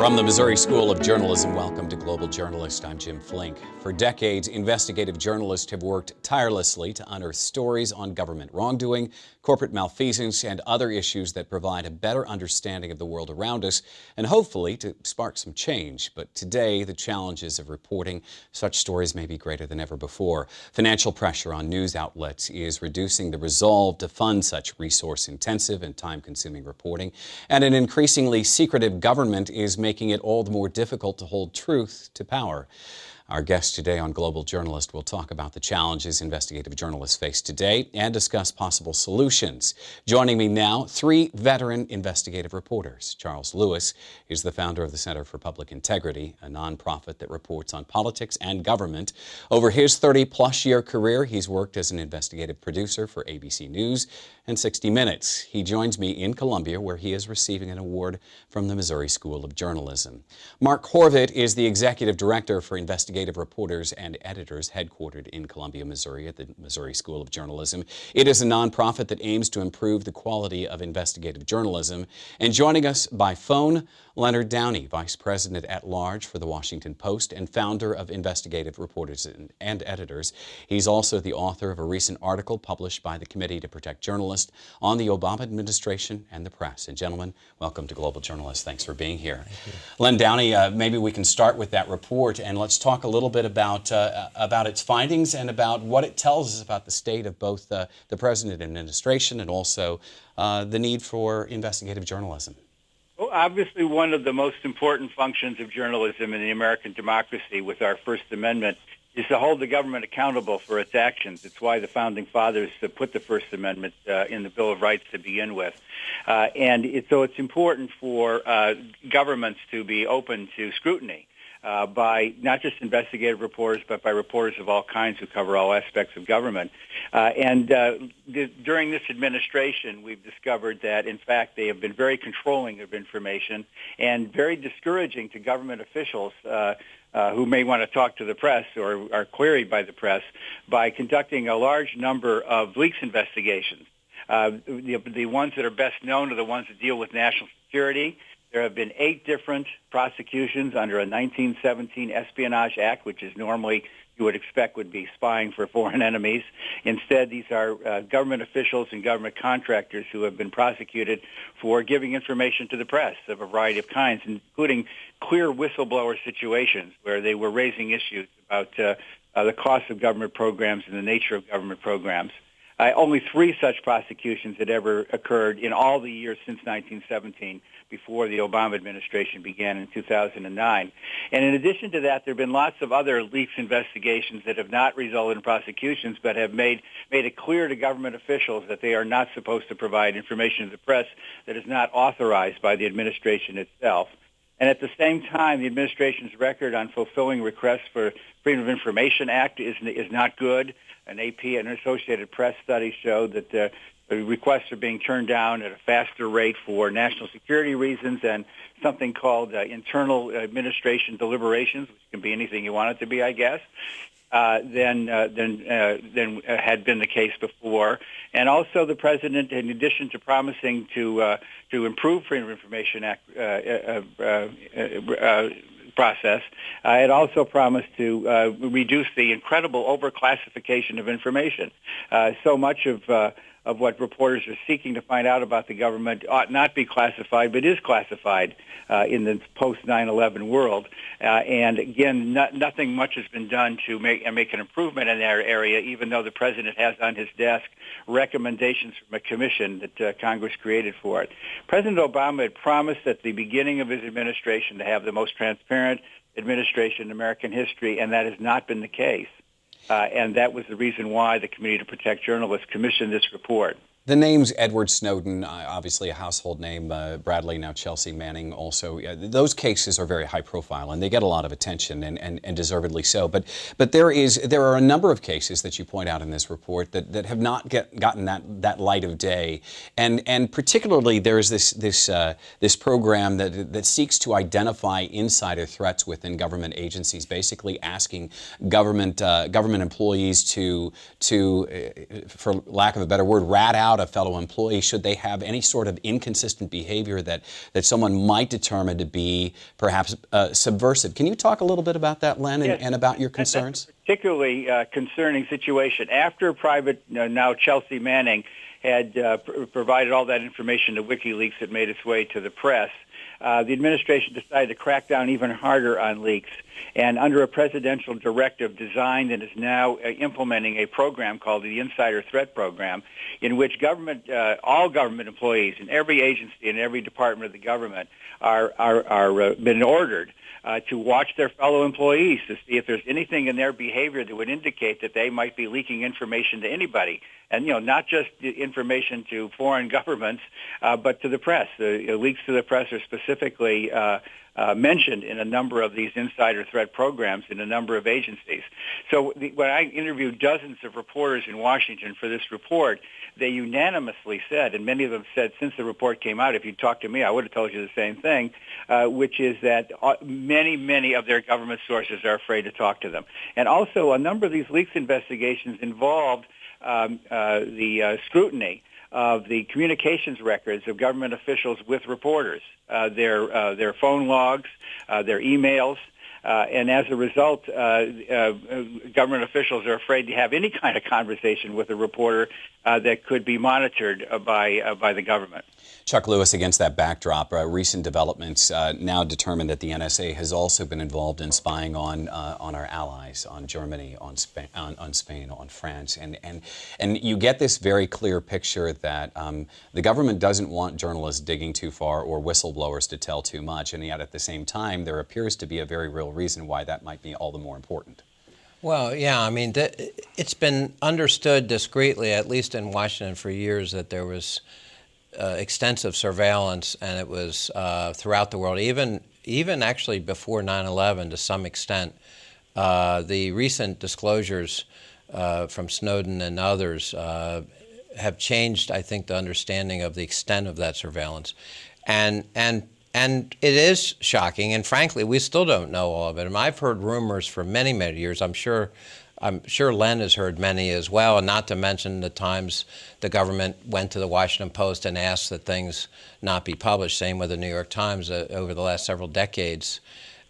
From the Missouri School of Journalism, welcome to Global Journalist. I'm Jim Flink. For decades, investigative journalists have worked tirelessly to unearth stories on government wrongdoing, corporate malfeasance, and other issues that provide a better understanding of the world around us, and hopefully to spark some change. But today, the challenges of reporting such stories may be greater than ever before. Financial pressure on news outlets is reducing the resolve to fund such resource-intensive and time-consuming reporting, and an increasingly secretive government is making it all the more difficult to hold truth to power. Our guest today on Global Journalist will talk about the challenges investigative journalists face today and discuss possible solutions. Joining me now, three veteran investigative reporters. Charles Lewis is the founder of the Center for Public Integrity, a nonprofit that reports on politics and government. Over his 30-plus-year career, he's worked as an investigative producer for ABC News and 60 Minutes. He joins me in Columbia, where he is receiving an award from the Missouri School of Journalism. Mark Horvath is the executive director for investigative reporters and editors headquartered in Columbia, Missouri at the Missouri School of Journalism. It is a nonprofit that aims to improve the quality of investigative journalism. And joining us by phone, Leonard Downey, Vice President at Large for the Washington Post and founder of Investigative Reporters and Editors. He's also the author of a recent article published by the Committee to Protect Journalists on the Obama administration and the press. And gentlemen, welcome to Global Journalist. Thanks for being here. Len Downey, maybe we can start with that report and let's talk a little bit about its findings and about what it tells us about the state of both the President and administration and also the need for investigative journalism. Well, obviously, one of the most important functions of journalism in the American democracy with our First Amendment is to hold the government accountable for its actions. It's why the Founding Fathers put the First Amendment in the Bill of Rights to begin with. So it's important for governments to be open to scrutiny by not just investigative reporters, but by reporters of all kinds who cover all aspects of government. During this administration, we've discovered that, in fact, they have been very controlling of information and very discouraging to government officials who may want to talk to the press or are queried by the press by conducting a large number of leaks investigations. The ones that are best known are the ones that deal with national security. There have been 8 different prosecutions under a 1917 Espionage Act, which is normally you would expect would be spying for foreign enemies. Instead, these are government officials and government contractors who have been prosecuted for giving information to the press of a variety of kinds, including clear whistleblower situations where they were raising issues about the cost of government programs and the nature of government programs. Only 3 such prosecutions had ever occurred in all the years since 1917, before the Obama administration began in 2009. And in addition to that, there have been lots of other leaks investigations that have not resulted in prosecutions, but have made it clear to government officials that they are not supposed to provide information to the press that is not authorized by the administration itself. And at the same time, the administration's record on fulfilling requests for Freedom of Information Act is not good. An AP and Associated Press study showed that the requests are being turned down at a faster rate for national security reasons and something called internal administration deliberations, which can be anything you want it to be, I guess, than had been the case before. And also the president, in addition to promising to improve Freedom of Information Act process, had also promised to reduce the incredible overclassification of information. So much of what reporters are seeking to find out about the government ought not be classified, but is classified in the post-9/11 world. And again, nothing much has been done to make an improvement in that area, even though the president has on his desk recommendations from a commission that Congress created for it. President Obama had promised at the beginning of his administration to have the most transparent administration in American history, and that has not been the case. And that was the reason why the Committee to Protect Journalists commissioned this report. The names Edward Snowden, obviously a household name, Bradley, now Chelsea Manning also, those cases are very high profile and they get a lot of attention and deservedly so. But there are a number of cases that you point out in this report that have not gotten that light of day. And particularly there is this program that seeks to identify insider threats within government agencies, basically asking government employees to, for lack of a better word, rat out about a fellow employee should they have any sort of inconsistent behavior that someone might determine to be perhaps subversive. Can you talk a little bit about that, Len, Yes, and about your concerns? That's a particularly concerning situation. After Private, now Chelsea Manning, had provided all that information to WikiLeaks that made its way to the press, the administration decided to crack down even harder on leaks. And under a presidential directive designed and is now implementing a program called the Insider Threat Program, in which all government employees in every agency and every department of the government are been ordered to watch their fellow employees to see if there's anything in their behavior that would indicate that they might be leaking information to anybody. And, not just information to foreign governments, but to the press. The leaks to the press are specifically mentioned in a number of these insider threat programs in a number of agencies. So when I interviewed dozens of reporters in Washington for this report, they unanimously said, and many of them said since the report came out, if you talked to me, I would have told you the same thing, which is that many of their government sources are afraid to talk to them. And also, a number of these leaks investigations involved the scrutiny of the communications records of government officials with reporters, their phone logs, their emails, and as a result, government officials are afraid to have any kind of conversation with a reporter that could be monitored by the government. Chuck Lewis, against that backdrop, recent developments now determine that the NSA has also been involved in spying on our allies, on Germany, on Spain, on France, and you get this very clear picture that the government doesn't want journalists digging too far or whistleblowers to tell too much, and yet at the same time there appears to be a very real reason why that might be all the more important. Well, yeah, I mean, it's been understood discreetly, at least in Washington for years, that there was extensive surveillance, and it was throughout the world, even actually before 9/11 to some extent. The recent disclosures from Snowden and others have changed, I think, the understanding of the extent of that surveillance. And it is shocking, and frankly, we still don't know all of it. And I've heard rumors for many years. I'm sure Len has heard many as well, and not to mention the times the government went to the Washington Post and asked that things not be published. Same with the New York Times over the last several decades.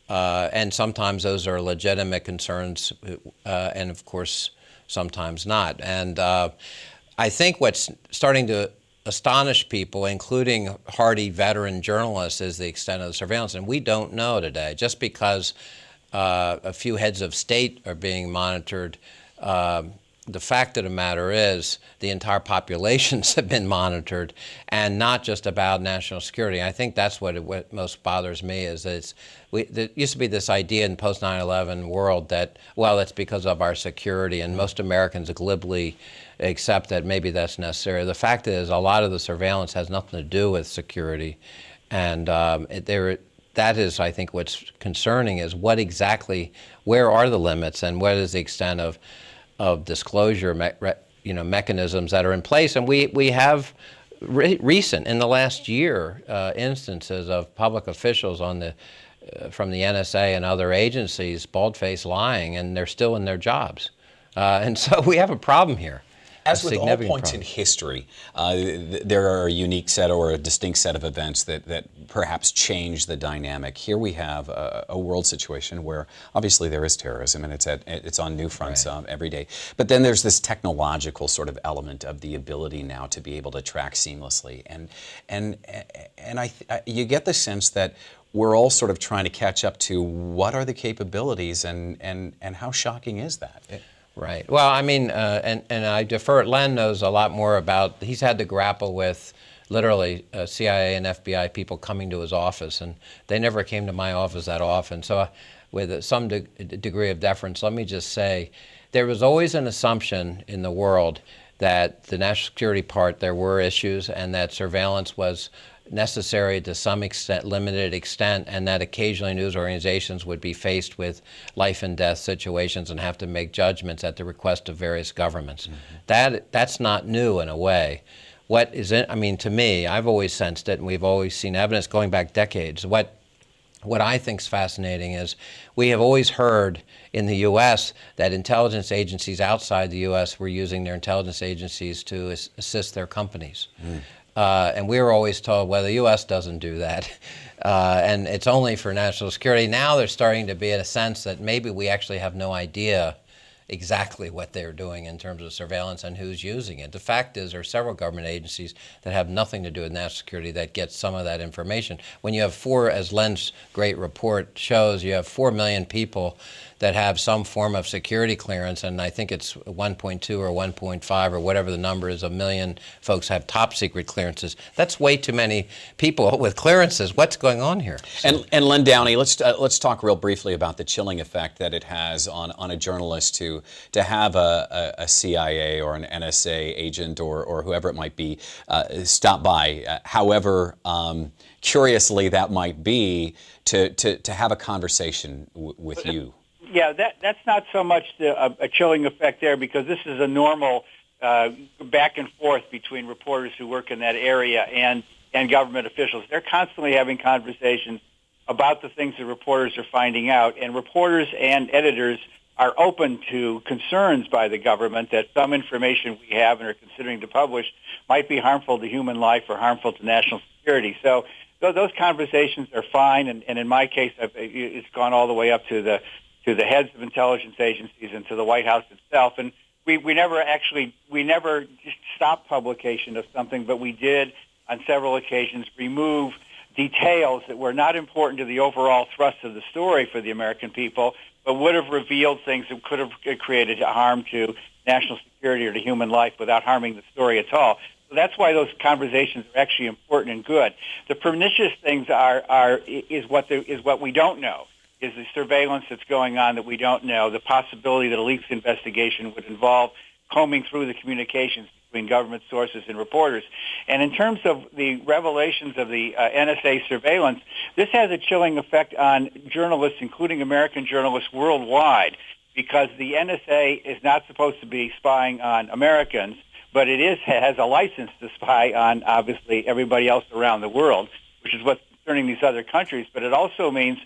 And sometimes those are legitimate concerns, and of course, sometimes not. And I think what's starting to astonish people, including hardy veteran journalists, is the extent of the surveillance. And we don't know today. Just because a few heads of state are being monitored, the fact of the matter is the entire populations have been monitored, and not just about national security. I think that's what most bothers me, is that there used to be this idea in post 9/11 world that, well, it's because of our security, and most Americans glibly accept that maybe that's necessary. The fact is a lot of the surveillance has nothing to do with security, and that is, I think, what's concerning, is where are the limits, and what is the extent of disclosure mechanisms that are in place. And we have recent, in the last year, instances of public officials from the NSA and other agencies bald-faced lying, and they're still in their jobs. And so we have a problem here. As with all points in history, there are a unique set or a distinct set of events that perhaps change the dynamic. Here we have a world situation where obviously there is terrorism, and it's on new fronts every day. But then there's this technological sort of element of the ability now to be able to track seamlessly, and you get the sense that we're all sort of trying to catch up to what are the capabilities, and how shocking is that? Right. Well, I mean, and I defer. Len knows a lot more about. He's had to grapple with literally CIA and FBI people coming to his office, and they never came to my office that often. So, with some degree of deference, let me just say, there was always an assumption in the world that the national security part, there were issues, and that surveillance was necessary to some extent, limited extent, and that occasionally news organizations would be faced with life and death situations and have to make judgments at the request of various governments. Mm-hmm. That's not new in a way. To me, I've always sensed it, and we've always seen evidence going back decades. What what I think is fascinating is we have always heard in the U.S. that intelligence agencies outside the U.S. were using their intelligence agencies to assist their companies. And we were always told, well, the U.S. doesn't do that. And it's only for national security. Now there's starting to be a sense that maybe we actually have no idea exactly what they're doing in terms of surveillance and who's using it. The fact is there are several government agencies that have nothing to do with national security that get some of that information. When you have as Len's great report shows, you have 4 million people that have some form of security clearance, and I think it's 1.2 or 1.5 or whatever the number is, 1 million folks have top secret clearances. That's way too many people with clearances. What's going on here? And Len Downey, let's talk real briefly about the chilling effect that it has on a journalist to have a CIA or an NSA agent or whoever it might be stop by, however curiously that might be, to have a conversation with you. Yeah, that's not so much a chilling effect there, because this is a normal back and forth between reporters who work in that area and government officials. They're constantly having conversations about the things that reporters are finding out, and reporters and editors are open to concerns by the government that some information we have and are considering to publish might be harmful to human life or harmful to national security. So those conversations are fine, and in my case, it's gone all the way up to the heads of intelligence agencies and to the White House itself. And we never stopped publication of something, but we did on several occasions remove details that were not important to the overall thrust of the story for the American people, but would have revealed things that could have created harm to national security or to human life without harming the story at all. So that's why those conversations are actually important and good. The pernicious things is what we don't know. Is the surveillance that's going on that we don't know, the possibility that a leaks investigation would involve combing through the communications between government sources and reporters. And in terms of the revelations of the NSA surveillance, this has a chilling effect on journalists, including American journalists worldwide, because the NSA is not supposed to be spying on Americans, but it has a license to spy on, obviously, everybody else around the world, which is what's concerning these other countries. But it also means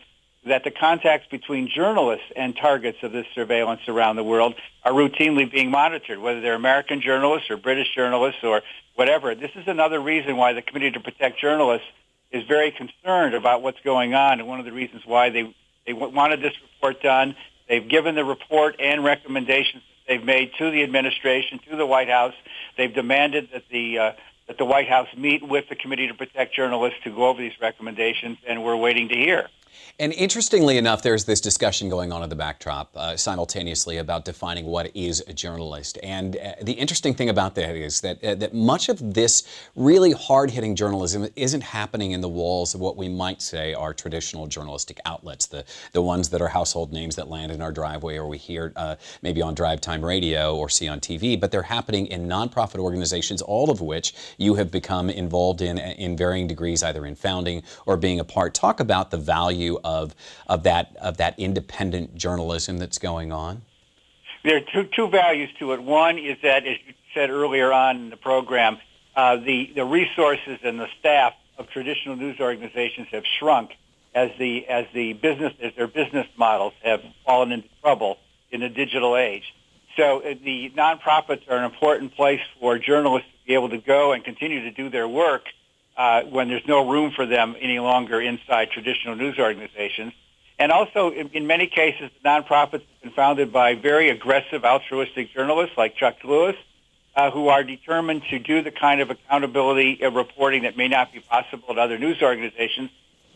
that the contacts between journalists and targets of this surveillance around the world are routinely being monitored, whether they're American journalists or British journalists or whatever. This is another reason why the Committee to Protect Journalists is very concerned about what's going on, and one of the reasons why they wanted this report done. They've given the report and recommendations that they've made to the administration, to the White House. They've demanded that the White House meet with the Committee to Protect Journalists to go over these recommendations, and we're waiting to hear. And interestingly enough, there's this discussion going on in the backdrop simultaneously about defining what is a journalist. And the interesting thing about that is that much of this really hard-hitting journalism isn't happening in the walls of what we might say are traditional journalistic outlets, the ones that are household names that land in our driveway or we hear maybe on drive time radio or see on TV, but they're happening in nonprofit organizations, all of which you have become involved in varying degrees, either in founding or being a part. Talk about the value of that independent journalism that's going on? There are two values to it. One is that, as you said earlier on in the program, the resources and the staff of traditional news organizations have shrunk as their business models have fallen into trouble in the digital age. So the nonprofits are an important place for journalists to be able to go and continue to do their work when there's no room for them any longer inside traditional news organizations. And also, in many cases, nonprofits have been founded by very aggressive, altruistic journalists like Chuck Lewis, who are determined to do the kind of accountability reporting that may not be possible at other news organizations.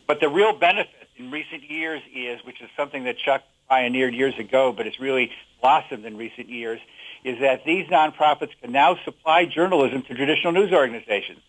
But the real benefit in recent years which is something that Chuck pioneered years ago, but it's really blossomed in recent years, is that these nonprofits can now supply journalism to traditional news organizations.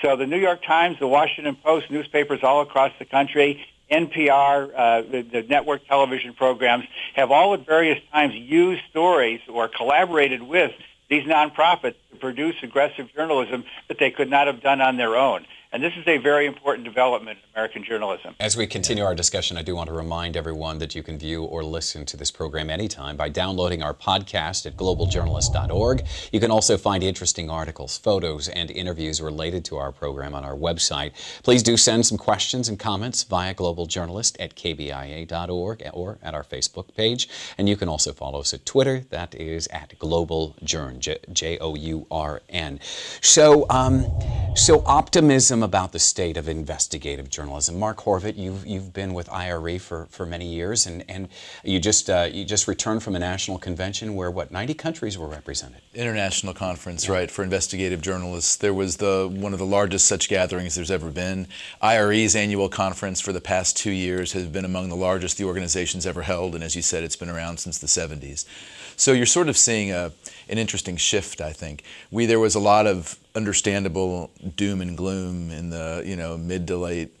So the New York Times, the Washington Post, newspapers all across the country, NPR, the network television programs have all at various times used stories or collaborated with these nonprofits to produce aggressive journalism that they could not have done on their own. And this is a very important development in American journalism. As we continue our discussion, I do want to remind everyone that you can view or listen to this program anytime by downloading our podcast at globaljournalist.org. You can also find interesting articles, photos, and interviews related to our program on our website. Please do send some questions and comments via globaljournalist@kbia.org or at our Facebook page. And you can also follow us at Twitter. That is at globaljourn, Journ. So optimism about the state of investigative journalism. Mark Horvath, you've been with IRE for many years, and you just returned from a national convention where 90 countries were represented. International conference, right, for investigative journalists. There was one of the largest such gatherings there's ever been. IRE's annual conference for the past 2 years has been among the largest the organization's ever held, and as you said, it's been around since the 70s. So you're sort of seeing an interesting shift, I think. There was a lot of understandable doom and gloom in the mid to late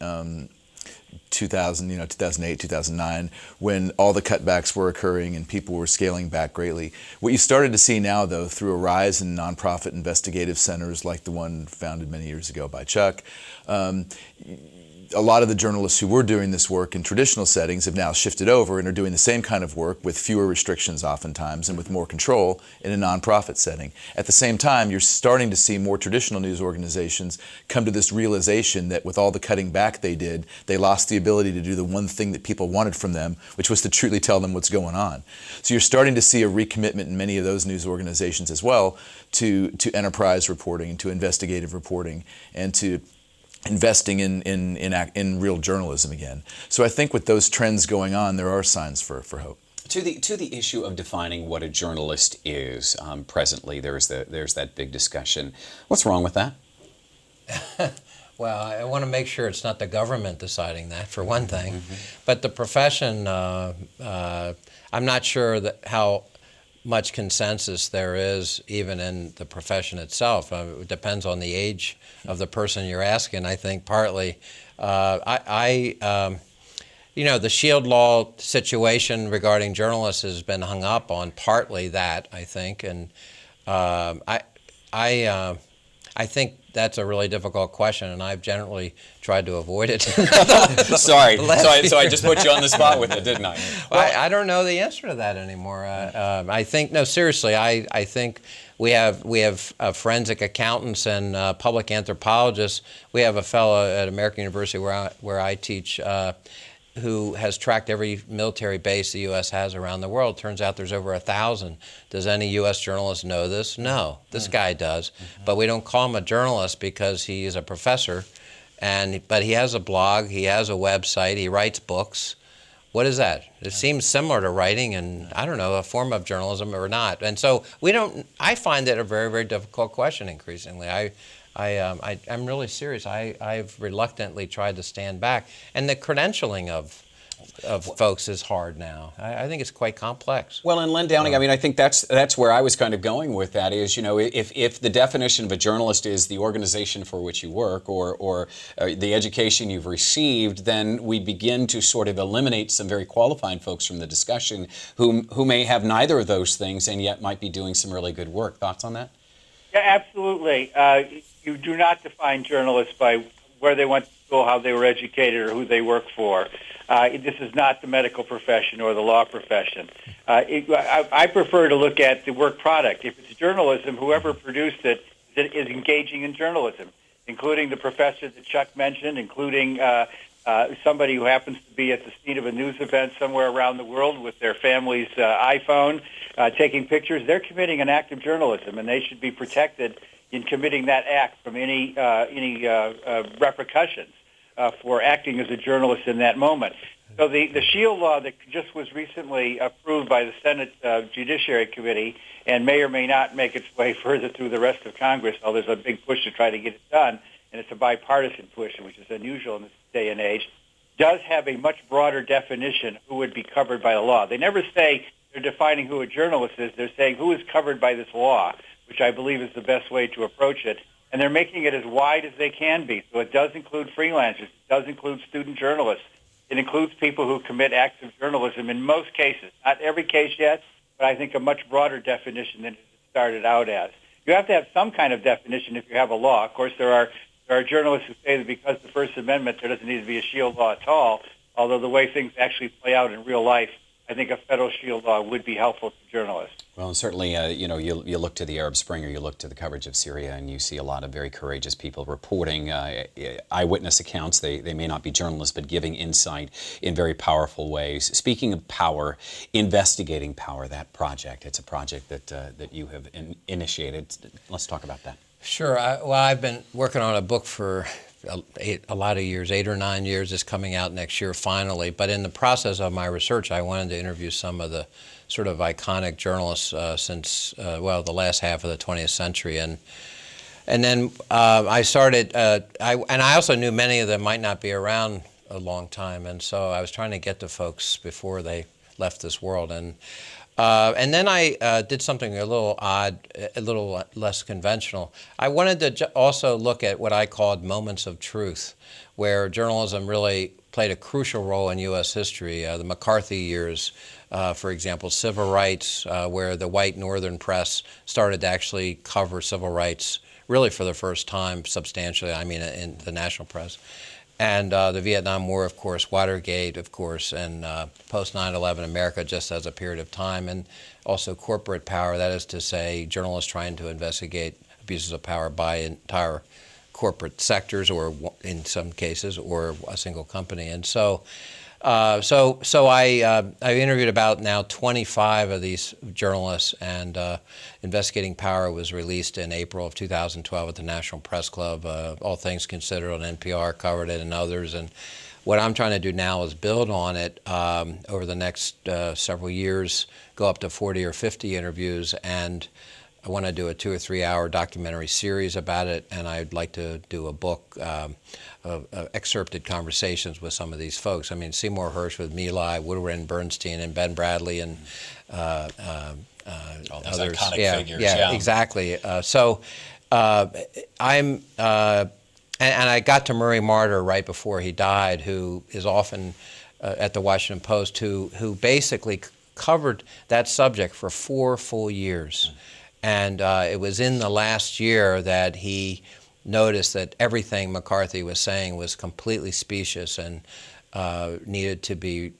2008, 2009, when all the cutbacks were occurring and people were scaling back greatly. What you started to see now, though, through a rise in nonprofit investigative centers like the one founded many years ago by Chuck, a lot of the journalists who were doing this work in traditional settings have now shifted over and are doing the same kind of work with fewer restrictions oftentimes and with more control in a nonprofit setting. At the same time, you're starting to see more traditional news organizations come to this realization that with all the cutting back they did, they lost the ability to do the one thing that people wanted from them, which was to truly tell them what's going on. So you're starting to see a recommitment in many of those news organizations as well to enterprise reporting and to investigative reporting and to investing in real journalism again. So I think with those trends going on, there are signs for hope. To the issue of defining what a journalist is, presently there's that big discussion. What's wrong with that? Well, I want to make sure it's not the government deciding that, for one thing. Mm-hmm. But the profession, I'm not sure how much consensus there is even in the profession itself. It depends on the age of the person you're asking. I think partly, the Shield Law situation regarding journalists has been hung up on partly that, I think, and I think that's a really difficult question, and I've generally tried to avoid it. Sorry, so I just put you on the spot with it, didn't I? Well, I don't know the answer to that anymore. I think, no, seriously, I think we have forensic accountants and public anthropologists. We have a fellow at American University where I teach who has tracked every military base the U.S. has around the world. Turns out there's over 1,000. Does any U.S. journalist know this? No. This guy does. Mm-hmm. But we don't call him a journalist because he's a professor. But he has a blog, he has a website, he writes books. What is that? It seems similar to writing and, I don't know, a form of journalism or not. And so I find that a very, very difficult question increasingly. I'm really serious. I've reluctantly tried to stand back. And the credentialing of folks is hard now. I think it's quite complex. Well, and Len Downing, I think that's where I was kind of going with that is, if the definition of a journalist is the organization for which you work or the education you've received, then we begin to sort of eliminate some very qualified folks from the discussion who may have neither of those things and yet might be doing some really good work. Thoughts on that? Yeah, absolutely. You do not define journalists by where they went to school, how they were educated, or who they work for. This is not the medical profession or the law profession. I prefer to look at the work product. If it's journalism, whoever produced it is engaging in journalism, including the professor that Chuck mentioned, including somebody who happens to be at the scene of a news event somewhere around the world with their family's iPhone, taking pictures. They're committing an act of journalism, and they should be protected in committing that act from any repercussions for acting as a journalist in that moment. So the Shield Law that just was recently approved by the Senate Judiciary Committee and may or may not make its way further through the rest of Congress, although there's a big push to try to get it done, and it's a bipartisan push, which is unusual in this day and age, does have a much broader definition of who would be covered by the law. They never say they're defining who a journalist is. They're saying who is covered by this law, which I believe is the best way to approach it. And they're making it as wide as they can be. So it does include freelancers. It does include student journalists. It includes people who commit acts of journalism in most cases. Not every case yet, but I think a much broader definition than it started out as. You have to have some kind of definition if you have a law. Of course, there are There are journalists who say that because of the First Amendment, there doesn't need to be a shield law at all, although the way things actually play out in real life, I think a federal shield law would be helpful to journalists. Well, and certainly, you look to the Arab Spring or you look to the coverage of Syria, and you see a lot of very courageous people reporting eyewitness accounts. They may not be journalists, but giving insight in very powerful ways. Speaking of power, Investigating Power, that project, it's a project that you have initiated. Let's talk about that. Sure. I've been working on a book for a lot of years, 8 or 9 years. It's coming out next year finally. But in the process of my research, I wanted to interview some of the sort of iconic journalists since, the last half of the 20th century. And then I started, I also knew many of them might not be around a long time. And so I was trying to get to folks before they left this world. And then I did something a little odd, a little less conventional. I wanted to also look at what I called moments of truth, where journalism really played a crucial role in U.S. history. The McCarthy years, for example, civil rights, where the white northern press started to actually cover civil rights really for the first time substantially, in the national press. And the Vietnam War, of course, Watergate, of course, and post 9/11 America just as a period of time, and also corporate power, that is to say, journalists trying to investigate abuses of power by entire corporate sectors, or in some cases, or a single company. And so I interviewed about now 25 of these journalists, and Investigating Power was released in April of 2012 at the National Press Club. All Things Considered on NPR covered it, and others. And what I'm trying to do now is build on it over the next several years, go up to 40 or 50 interviews, and I want to do a 2 or 3 hour documentary series about it, and I'd like to do a book of excerpted conversations with some of these folks. I mean, Seymour Hersh with My Lai, Woodward Bernstein, and Ben Bradley, and All those others. iconic figures. Yeah, exactly. And I got to Murray Martyr right before he died, who is often at the Washington Post, who basically covered that subject for 4 full years. And it was in the last year that he noticed that everything McCarthy was saying was completely specious and needed to be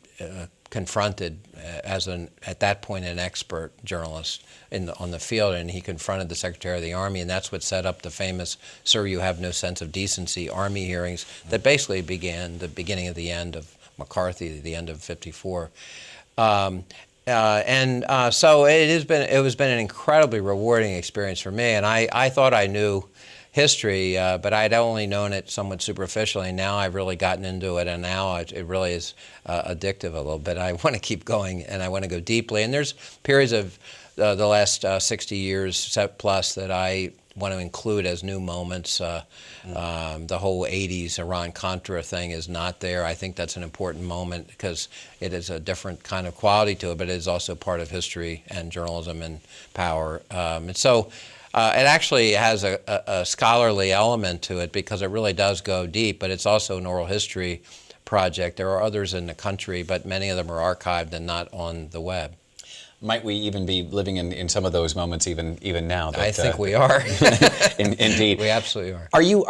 confronted as at that point, an expert journalist on the field. And he confronted the Secretary of the Army, and that's what set up the famous "Sir, you have no sense of decency" Army hearings that basically began the beginning of the end of McCarthy, the end of '54. So it has been an incredibly rewarding experience for me, and I thought I knew history, but I'd only known it somewhat superficially. Now I've really gotten into it, and now it really is addictive a little bit. I want to keep going, and I want to go deeply. And there's periods of the last 60 years plus that I want to include as new moments. The whole 80s Iran-Contra thing is not there. I think that's an important moment because it is a different kind of quality to it, but it is also part of history and journalism and power. And so it actually has a scholarly element to it because it really does go deep, but it's also an oral history project. There are others in the country, but many of them are archived and not on the web. Might we even be living in some of those moments even now? I think we are. Indeed. We absolutely are. Are you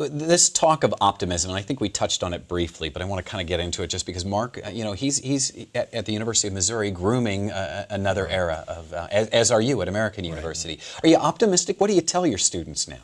this talk of optimism, and I think we touched on it briefly, but I want to kind of get into it just because Mark, he's at the University of Missouri grooming another era of, as are you at American University. Are you optimistic? What do you tell your students now?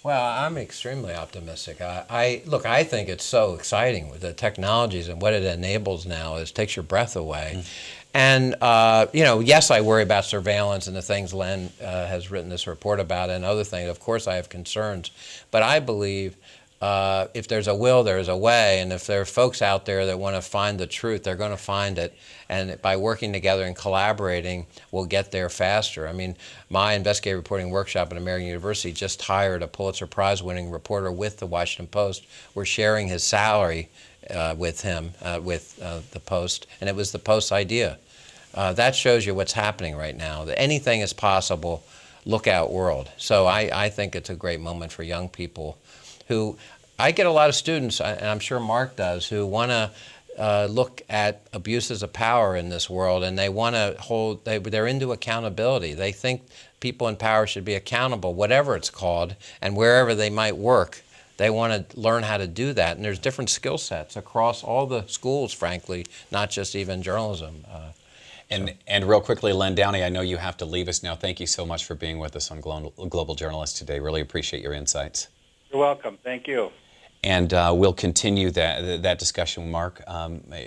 Well, I'm extremely optimistic. I think it's so exciting with the technologies, and what it enables now takes your breath away. And, yes, I worry about surveillance and the things Len has written this report about and other things. Of course, I have concerns. But I believe if there's a will, there's a way. And if there are folks out there that want to find the truth, they're going to find it. And by working together and collaborating, we'll get there faster. I mean, my investigative reporting workshop at American University just hired a Pulitzer Prize-winning reporter with the Washington Post. We're sharing his salary with him, with the Post, and it was the Post's idea. That shows you what's happening right now, that anything is possible. Look out, world. So I think it's a great moment for young people who, I get a lot of students, and I'm sure Mark does, who want to look at abuses of power in this world, and they want to hold, they're into accountability. They think people in power should be accountable, whatever it's called, and wherever they might work. They want to learn how to do that, and there's different skill sets across all the schools, frankly, not just even journalism. And real quickly, Len Downey, I know you have to leave us now. Thank you so much for being with us on Global Journalist today. Really appreciate your insights. You're welcome. Thank you. And we'll continue that discussion, Mark.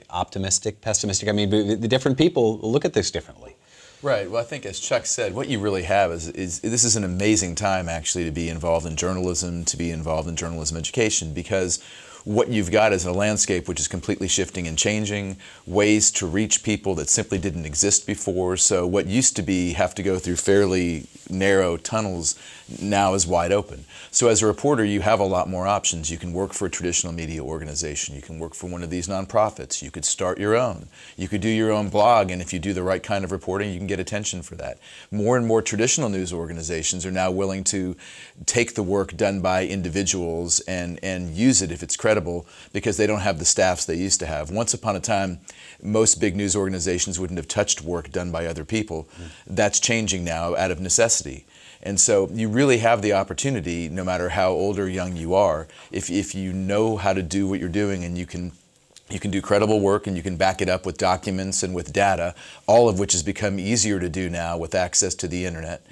Optimistic, pessimistic. I mean, the different people look at this differently. Right. Well, I think as Chuck said, what you really have is this is an amazing time actually to be involved in journalism, to be involved in journalism education, because what you've got is a landscape which is completely shifting and changing, ways to reach people that simply didn't exist before. So what used to be have to go through fairly narrow tunnels now is wide open. So as a reporter, you have a lot more options. You can work for a traditional media organization. You can work for one of these nonprofits. You could start your own. You could do your own blog, and if you do the right kind of reporting, you can get attention for that. More and more traditional news organizations are now willing to take the work done by individuals and use it if it's credible, because they don't have the staffs they used to have. Once upon a time, most big news organizations wouldn't have touched work done by other people. That's changing now out of necessity. And so you really have the opportunity, no matter how old or young you are, if you know how to do what you're doing, and you can do credible work, and you can back it up with documents and with data, all of which has become easier to do now with access to the internet.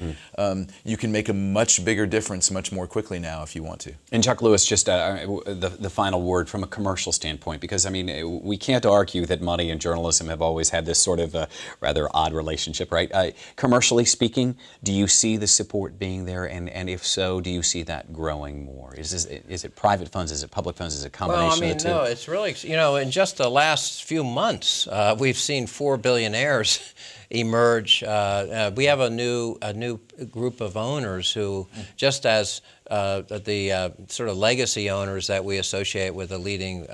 You can make a much bigger difference much more quickly now if you want to. And Chuck Lewis, just the final word from a commercial standpoint, because I mean, we can't argue that money and journalism have always had this sort of rather odd relationship, right? Commercially speaking, do you see the support being there, and if so, do you see that growing more? Is it private funds? Is it public funds? Is it a combination of the two? No, it's really, in just the last few months, we've seen 4 billionaires emerge. We have a new group of owners who, just as the sort of legacy owners that we associate with the leading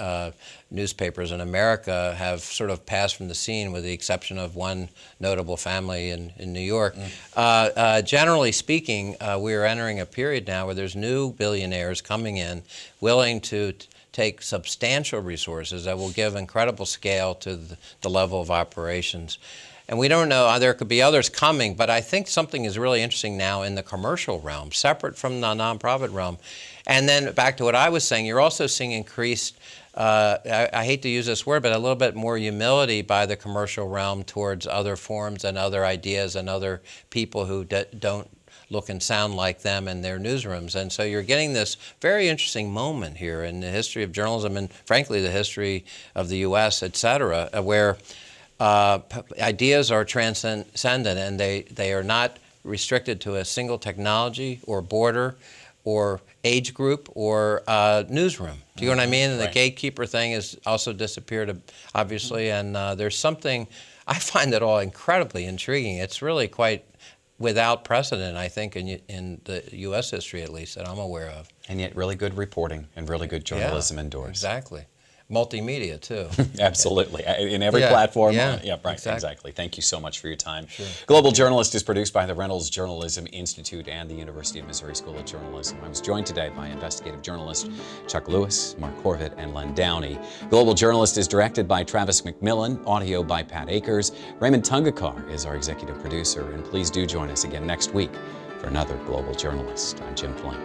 newspapers in America have sort of passed from the scene, with the exception of one notable family in New York. Generally speaking, we are entering a period now where there's new billionaires coming in, willing to take substantial resources that will give incredible scale to the level of operations. And we don't know, there could be others coming, but I think something is really interesting now in the commercial realm, separate from the nonprofit realm. And then back to what I was saying, you're also seeing increased, I hate to use this word, but a little bit more humility by the commercial realm towards other forms and other ideas and other people who don't look and sound like them in their newsrooms. And so you're getting this very interesting moment here in the history of journalism, and frankly the history of the U.S., et cetera, where ideas are transcendent, and they are not restricted to a single technology or border or age group or newsroom. Do you know what I mean? And the gatekeeper thing has also disappeared, obviously, and there's something, I find it all incredibly intriguing. It's really quite without precedent, I think, in the U.S. history, at least, that I'm aware of. And yet really good reporting and really good journalism indoors. Exactly. Multimedia, too. Absolutely. In every platform. Yeah, right, exactly. Thank you so much for your time. Sure. Global Journalist is produced by the Reynolds Journalism Institute and the University of Missouri School of Journalism. I was joined today by investigative journalists Chuck Lewis, Mark Corvett, and Len Downey. Global Journalist is directed by Travis McMillan, audio by Pat Akers. Raymond Tungakar is our executive producer, and please do join us again next week for another Global Journalist. I'm Jim Flink.